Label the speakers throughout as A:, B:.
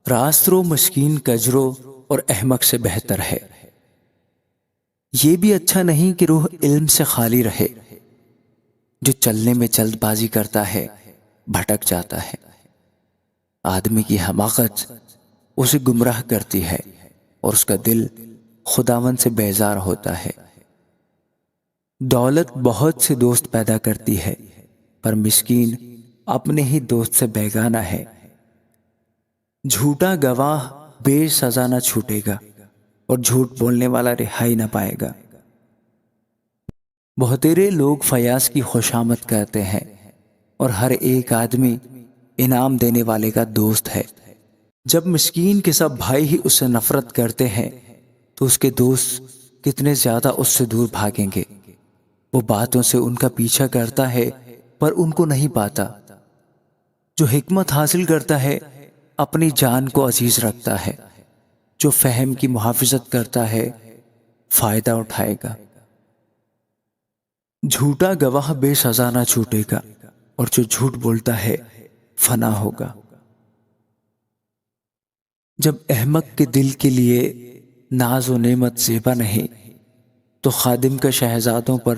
A: راست رو مسکین کجرو اور احمق سے بہتر ہے۔ یہ بھی اچھا نہیں کہ روح علم سے خالی رہے۔ جو چلنے میں جلد بازی کرتا ہے بھٹک جاتا ہے۔ آدمی کی حماقت اسے گمراہ کرتی ہے اور اس کا دل خداوند سے بیزار ہوتا ہے۔ دولت بہت سے دوست پیدا کرتی ہے، پر مسکین اپنے ہی دوست سے بیگانہ ہے۔ جھوٹا گواہ بے سزا نہ چھوٹے گا اور جھوٹ بولنے والا رہائی نہ پائے گا۔ بہتیرے لوگ فیاض کی خوشامد کرتے ہیں اور ہر ایک آدمی انعام دینے والے کا دوست ہے۔ جب مسکین کے سب بھائی ہی اس سے نفرت کرتے ہیں تو اس کے دوست کتنے زیادہ اس سے دور بھاگیں گے۔ وہ باتوں سے ان کا پیچھا کرتا ہے پر ان کو نہیں پاتا۔ جو حکمت حاصل کرتا ہے اپنی جان کو عزیز رکھتا ہے۔ جو فہم کی محافظت کرتا ہے فائدہ اٹھائے گا۔ جھوٹا گواہ بے سزا نہ چھوٹے گا اور جو جھوٹ بولتا ہے فنا ہوگا۔ جب احمق کے دل کے لیے ناز و نعمت زیبا نہیں تو خادم کا شہزادوں پر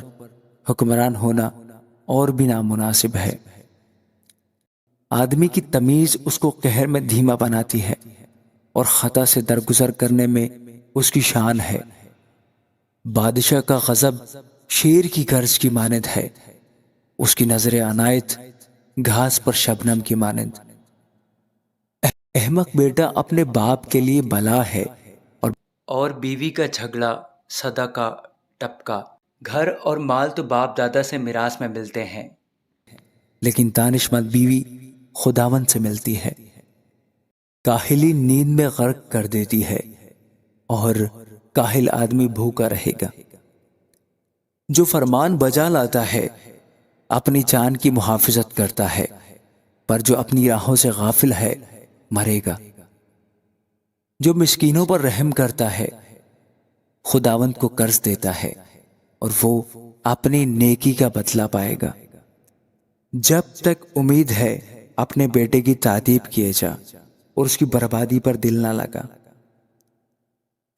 A: حکمران ہونا اور بھی نامناسب ہے۔ آدمی کی تمیز اس کو قہر میں دھیما بناتی ہے اور خطا سے درگزر کرنے میں اس کی شان ہے۔ بادشاہ کا غضب شیر کی گرج کی مانند ہے، اس کی نظر عنایت گھاس پر شبنم کی مانند۔ احمق بیٹا اپنے باپ کے لیے بلا ہے اور بیوی کا جھگڑا صدا کا ٹپکا۔ گھر اور مال تو باپ دادا سے میراث میں ملتے ہیں، لیکن دانش مند بیوی خداوند سے ملتی ہے۔ کاہلی نیند میں غرق کر دیتی ہے اور کاہل آدمی بھوکا رہے گا۔ جو فرمان بجا لاتا ہے اپنی جان کی محافظت کرتا ہے، پر جو اپنی راہوں سے غافل ہے مرے گا۔ جو مسکینوں پر رحم کرتا ہے خداوند کو قرض دیتا ہے اور وہ اپنی نیکی کا بدلہ پائے گا۔ جب تک امید ہے اپنے بیٹے کی تعذیب کیے جا اور اس کی بربادی پر دل نہ لگا۔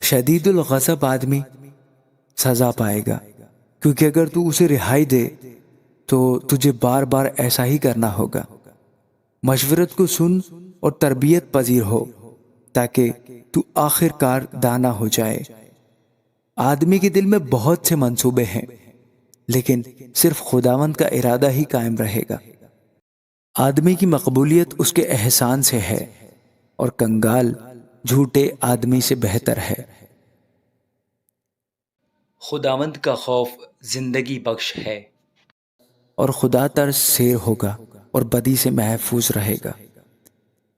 A: شدید الغضب آدمی سزا پائے گا، کیونکہ اگر تو اسے رہائی دے تو تجھے بار بار ایسا ہی کرنا ہوگا۔ مشورت کو سن اور تربیت پذیر ہو تاکہ تو آخر کار دانا ہو جائے۔ آدمی کے دل میں بہت سے منصوبے ہیں لیکن صرف خداوند کا ارادہ ہی قائم رہے گا۔ آدمی کی مقبولیت اس کے احسان سے ہے اور کنگال جھوٹے آدمی سے بہتر ہے۔ خداوند کا خوف زندگی بخش ہے اور خدا ترس سیر ہوگا اور بدی سے محفوظ رہے گا۔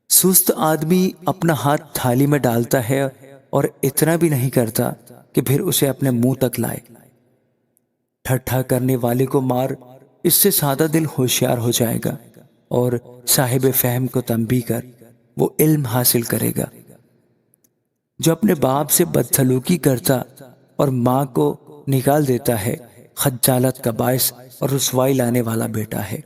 A: سست آدمی اپنا ہاتھ تھالی میں ڈالتا ہے اور اتنا بھی نہیں کرتا کہ پھر اسے اپنے منہ تک لائے۔ ٹھٹھا کرنے والے کو مار، اس سے سادہ دل ہوشیار ہو جائے گا، اور صاحب فہم کو تنبیہ کر، وہ علم حاصل کرے گا۔ جو اپنے باپ سے بدسلوکی کرتا اور ماں کو نکال دیتا ہے خجالت کا باعث اور رسوائی لانے والا بیٹا ہے۔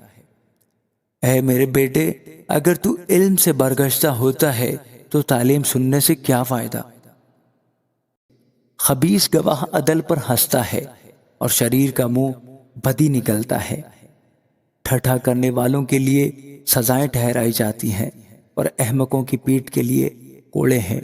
A: اے میرے بیٹے، اگر تو علم سے برگشتہ ہوتا ہے تو تعلیم سننے سے کیا فائدہ؟ خبیث گواہ عدل پر ہنستا ہے اور شریر کا منہ بدی نکلتا ہے۔ ٹھٹھا کرنے والوں کے لیے سزائیں ٹھہرائی جاتی ہیں اور احمقوں کی پیٹھ کے لیے کوڑے ہیں۔